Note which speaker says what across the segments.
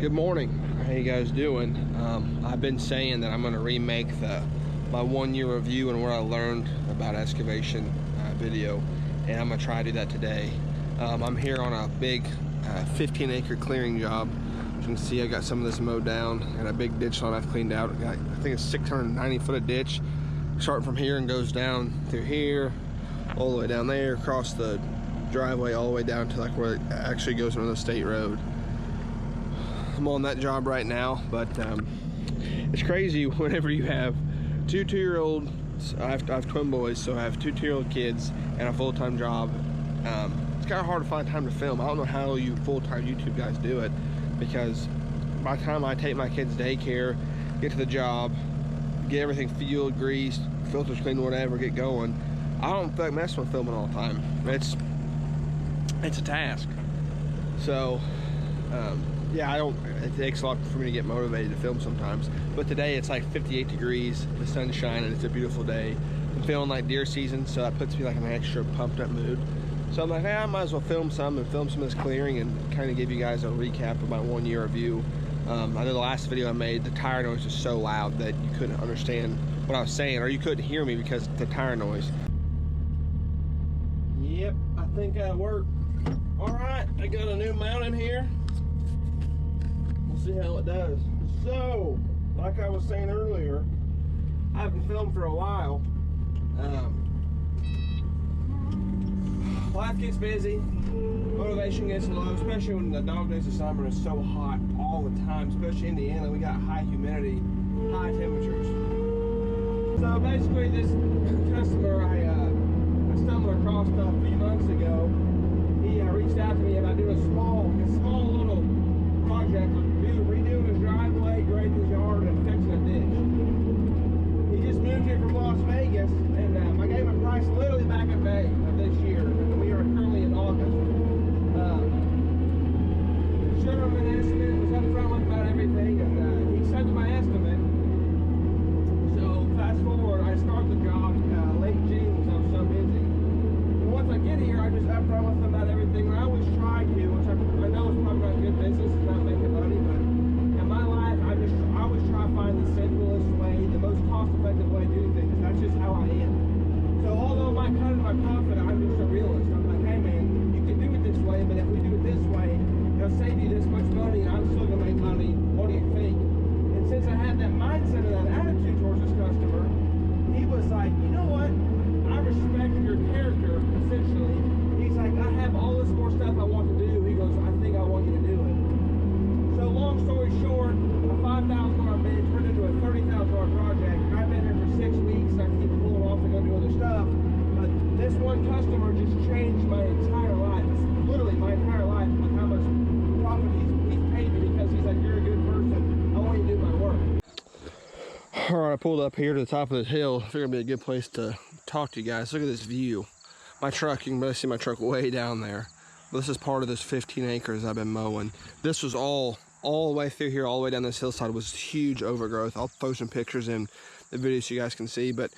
Speaker 1: Good morning. How you guys doing? I've been saying that I'm going to remake my 1 year review and what I learned about excavation video, and I'm going to try to do that today. I'm here on a big 15-acre clearing job. As you can see, I got some of this mowed down and a big ditch line I've cleaned out. I think it's 690 foot of ditch, starting from here and goes down through here, all the way down there, across the driveway, all the way down to like where it actually goes on the state road. I'm on that job right now, but it's crazy whenever you have two 2-year-olds. I have twin boys, so I have two 2-year-old kids and a full-time job. It's kind of hard to find time to film. I don't know how you full-time YouTube guys do it, because by the time I take my kids to daycare, get to the job, get everything fueled, greased, filters cleaned, whatever, get going, I don't feel like messing with filming all the time. It's a task. So yeah, it takes a lot for me to get motivated to film sometimes. But today it's like 58 degrees, the sun's shining, it's a beautiful day. I'm feeling like deer season, so that puts me like in an extra pumped up mood. So I'm like, hey, I might as well film some of this clearing and kind of give you guys a recap of my 1 year review. I know the last video I made, the tire noise was so loud that you couldn't understand what I was saying, or you couldn't hear me because of the tire noise. Yep, I think that worked. All right, I got a new mount in here. We'll see how it does. So, like I was saying earlier, I haven't filmed for a while. Life gets busy, motivation gets low, especially when the dog days of summer is so hot all the time, especially in Indiana. We got high humidity, high temperatures. So basically this customer I stumbled across a few months ago, he reached out to me about doing a small little project, redoing his driveway, grading his yard, and fixing a ditch. He just moved here from Las Vegas, and I gave him a price literally back in May of this year, and we are currently in August. Showed him an estimate, was up front with about everything, and he accepted my estimate. So fast forward, I start the job late June because I was so busy. And once I get here, I just up front with him about everything. And I always try to, which I know is probably not good business, it's not making money, but in my life, I always try to find the simplest way, the most cost-effective way to do things. That's just how I am. So although my cut in my profit, I'm just a realist. I'm like, hey man, you can do it this way, but if we do it this way, it'll save you this much money, and I'm still gonna make money. What do you think? And since I had that mindset and that attitude towards this customer, he was like, you know what? I respect your character, essentially. He's like, I have all this more stuff I want to do. He goes, I think I want you to do it. So long story short, a $5,000 bid turned into a $30,000 project. I've been here for 6 weeks. I keep pulling off to go do other stuff. But this one customer just changed my entire life. It's literally my entire life with how much profit he's paid me, because he's like, you're a good person. I want you to do my work. All right, I pulled up here to the top of this hill. I figured it'd be a good place to talk to you guys. Look at this view. My truck, you can barely see my truck way down there. This is part of this 15 acres I've been mowing. This was all the way through here, all the way down this hillside was huge overgrowth. I'll throw some pictures in the video so you guys can see, but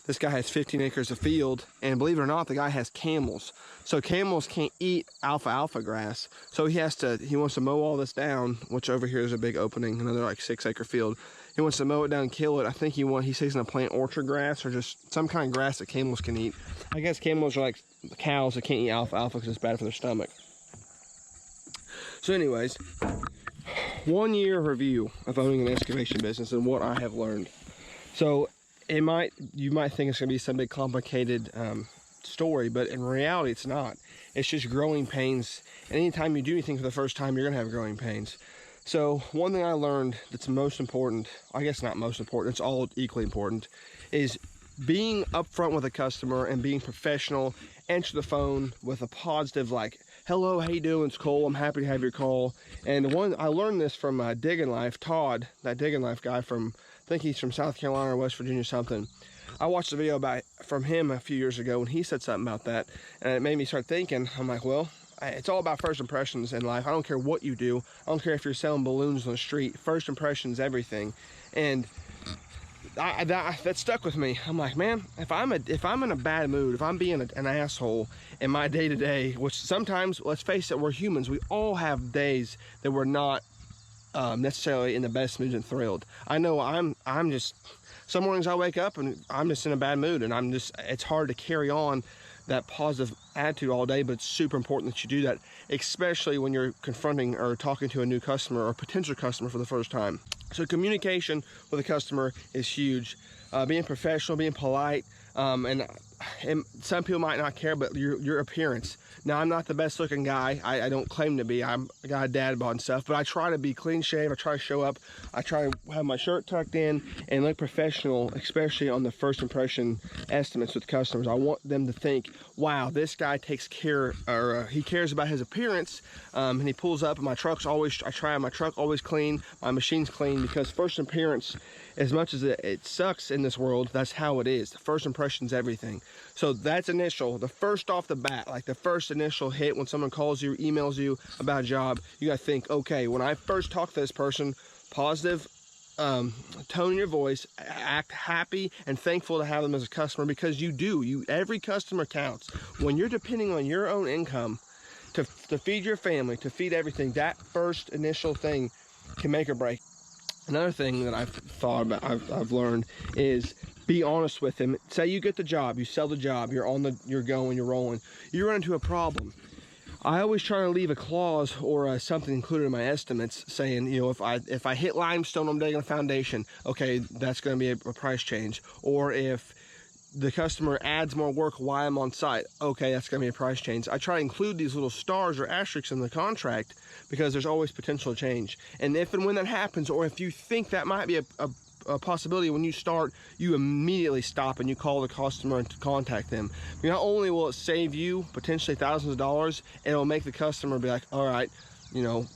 Speaker 1: this guy has 15 acres of field, and believe it or not, the guy has camels. So camels can't eat alfalfa grass. So he wants to mow all this down, which over here is a big opening, another like 6-acre field. He wants to mow it down and kill it. I think he says he's gonna plant orchard grass or just some kind of grass that camels can eat. I guess camels are like cows that can't eat alfalfa because it's bad for their stomach. So anyways, 1 year review of owning an excavation business and what I have learned. So you might think it's gonna be some big complicated story, but in reality it's not. It's just growing pains. And anytime you do anything for the first time, you're gonna have growing pains. So one thing I learned that's most important, I guess not most important, it's all equally important, is being upfront with a customer and being professional. Answer the phone with a positive, like, hello, how you doing? It's Cole. I'm happy to have your call. And I learned this from Digging Life, Todd, that Digging Life guy from, I think he's from South Carolina or West Virginia or something. I watched a video from him a few years ago, and he said something about that, and it made me start thinking. I'm like, well, it's all about first impressions in life. I don't care what you do. I don't care if you're selling balloons on the street. First impressions, everything. And that stuck with me. I'm like, man, if I'm in a bad mood, if I'm being an asshole in my day-to-day, which sometimes, let's face it, we're humans. We all have days that we're not
Speaker 2: necessarily in the best mood and thrilled. I know I'm just, some mornings I wake up and I'm just in a bad mood, and it's hard to carry on that positive attitude all day, but it's super important that you do that, especially when you're confronting or talking to a new customer or potential customer for the first time. So communication with a customer is huge. Being professional, being polite, and some people might not care, but your appearance. Now, I'm not the best looking guy. I don't claim to be. I got a dad bod and stuff, but I try to be clean shaved. I try to show up. I try to have my shirt tucked in and look professional, especially on the first impression estimates with customers. I want them to think, wow, this guy takes care, or he cares about his appearance, and he pulls up, and my truck always clean, my machine's clean, because first appearance, as much as it sucks in this world, that's how it is. The first impression's everything. So that's initial, the first off the bat, like the first initial hit when someone calls you, emails you about a job, you gotta think, okay, when I first talk to this person, positive tone in your voice, act happy and thankful to have them as a customer, because every customer counts. When you're depending on your own income to feed your family, to feed everything, that first initial thing can make or break. Another thing that I've thought about, I've learned, is be honest with him. Say you get the job, you sell the job, you're going, you're rolling, you run into a problem. I always try to leave a clause or something included in my estimates saying, you know, if I hit limestone, I'm digging a foundation, okay, that's going to be a price change. Or if the customer adds more work while I'm on site, okay, that's going to be a price change. I try to include these little stars or asterisks in the contract because there's always potential change. And if and when that happens, or if you think that might be a possibility when you start, you immediately stop and you call the customer and contact them. Not only will it save you potentially thousands of dollars, it'll make the customer be like, all right, you know,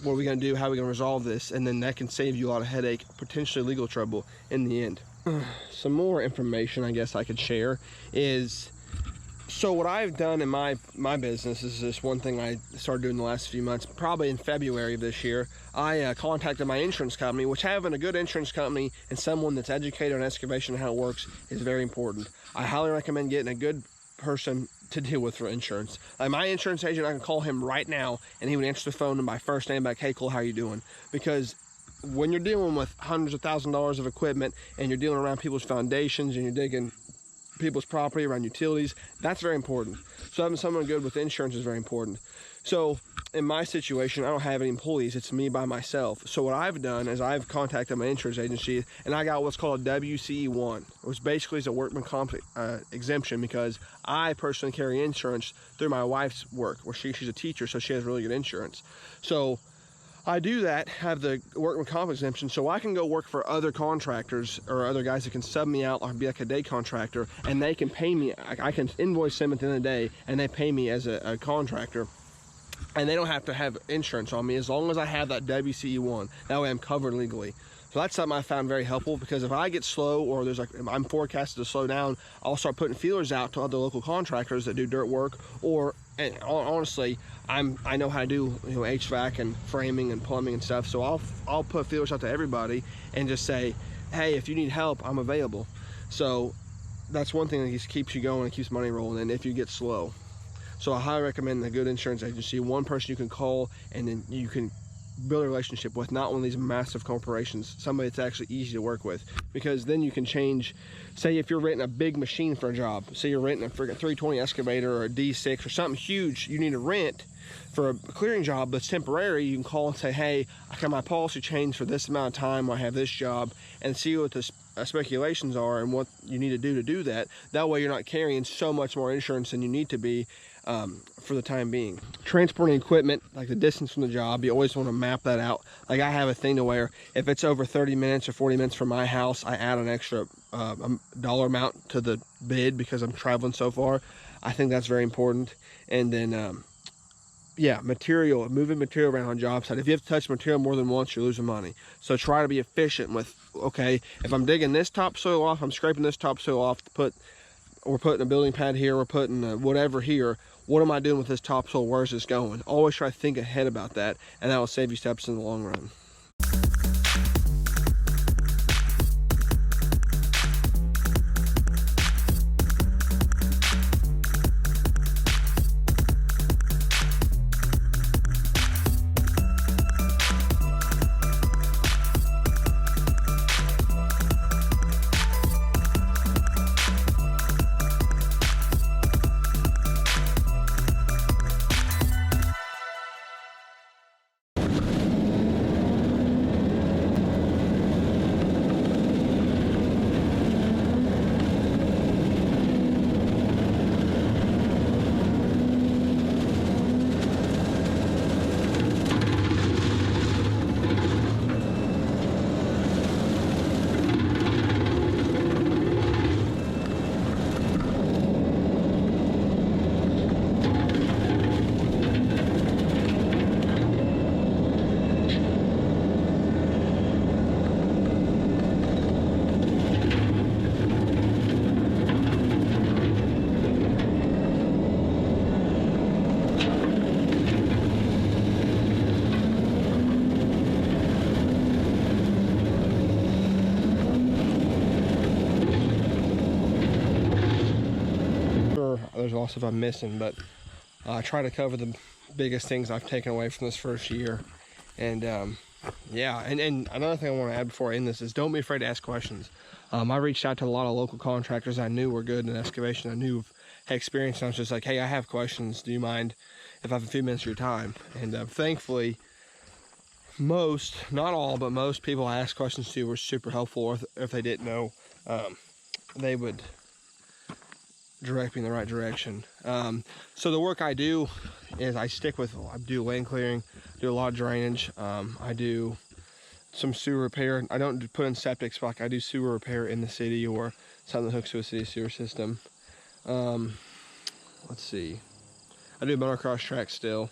Speaker 2: what are we going to do? How are we going to resolve this? And then that can save you a lot of headache, potentially legal trouble in the end. Some more information I guess I could share is, so what I've done in my business is this one thing I started doing the last few months, probably in February of this year. I contacted my insurance company, which having a good insurance company and someone that's educated on excavation and how it works is very important. I highly recommend getting a good person to deal with for insurance. Like my insurance agent, I can call him right now and he would answer the phone and by first name, like, hey Cole, how you doing? Because when you're dealing with hundreds of thousands of dollars of equipment and you're dealing around people's foundations and you're digging people's property, around utilities, that's very important. So having someone good with insurance is very important. So in my situation, I don't have any employees, it's me by myself. So what I've done is I've contacted my insurance agency and I got what's called a WCE1, which basically is a workman comp exemption, because I personally carry insurance through my wife's work, where she's a teacher, so she has really good insurance. So I do that, have the workman comp exemption, so I can go work for other contractors or other guys that can sub me out, or be like a day contractor, and they can pay me. I can invoice them at the end of the day, and they pay me as a contractor. And they don't have to have insurance on me as long as I have that WCE1. That way I'm covered legally. So that's something I found very helpful, because if I get slow or I'm forecasted to slow down, I'll start putting feelers out to other local contractors that do dirt work, or and honestly, I know how to do, you know, HVAC and framing and plumbing and stuff. So I'll put feelers out to everybody and just say, hey, if you need help, I'm available. So that's one thing that just keeps you going and keeps money rolling, and if you get slow. So I highly recommend a good insurance agency, one person you can call and then you can build a relationship with, not one of these massive corporations, somebody that's actually easy to work with, because then you can change. Say if you're renting a big machine for a job, say you're renting a friggin' 320 excavator or a D6 or something huge you need to rent for a clearing job that's temporary, you can call and say, hey, my policy changed for this amount of time, I have this job, and see what the speculations are and what you need to do that. That way you're not carrying so much more insurance than you need to be for the time being. Transporting equipment, like the distance from the job, you always want to map that out. Like I have a thing to where if it's over 30 minutes or 40 minutes from my house, I add an extra dollar amount to the bid because I'm traveling so far. I think that's very important. And then yeah, moving material around on job site. If you have to touch material more than once, you're losing money. So try to be efficient with, okay, if I'm digging this topsoil off, I'm scraping this topsoil off to put, we're putting a building pad here, we're putting whatever here, what am I doing with this topsoil? Where's this going? Always try to think ahead about that, and that will save you steps in the long run. there's also stuff I'm missing, but I try to cover the biggest things I've taken away from this first year. And yeah, and another thing I want to add before I end this is don't be afraid to ask questions. I reached out to a lot of local contractors I knew were good in excavation. I knew had experience, and I was just like, hey, I have questions. Do you mind if I have a few minutes of your time? And thankfully, most, not all, but most people I asked questions to were super helpful. Or if they didn't know, they would direct me in the right direction. So the work I do is I do land clearing, do a lot of drainage. I do some sewer repair. I don't put in septic, but like I do sewer repair in the city or something that hooks to a city sewer system. Let's see. I do motocross tracks still.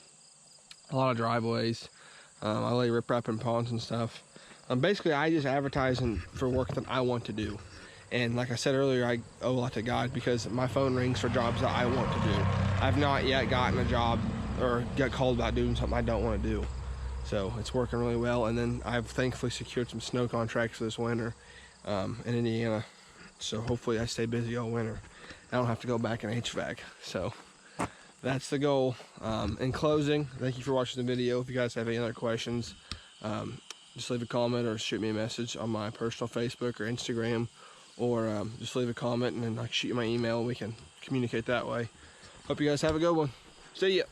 Speaker 2: A lot of driveways. I lay riprap in ponds and stuff. Basically, I just advertise for work that I want to do. And like I said earlier, I owe a lot to God because my phone rings for jobs that I want to do. I've not yet gotten a job or got called about doing something I don't want to do. So it's working really well. And then I've thankfully secured some snow contracts for this winter in Indiana. So hopefully I stay busy all winter. I don't have to go back in HVAC. So that's the goal. In closing, thank you for watching the video. If you guys have any other questions, just leave a comment or shoot me a message on my personal Facebook or Instagram, or just leave a comment and then I can shoot you my email and we can communicate that way. Hope you guys have a good one. See ya.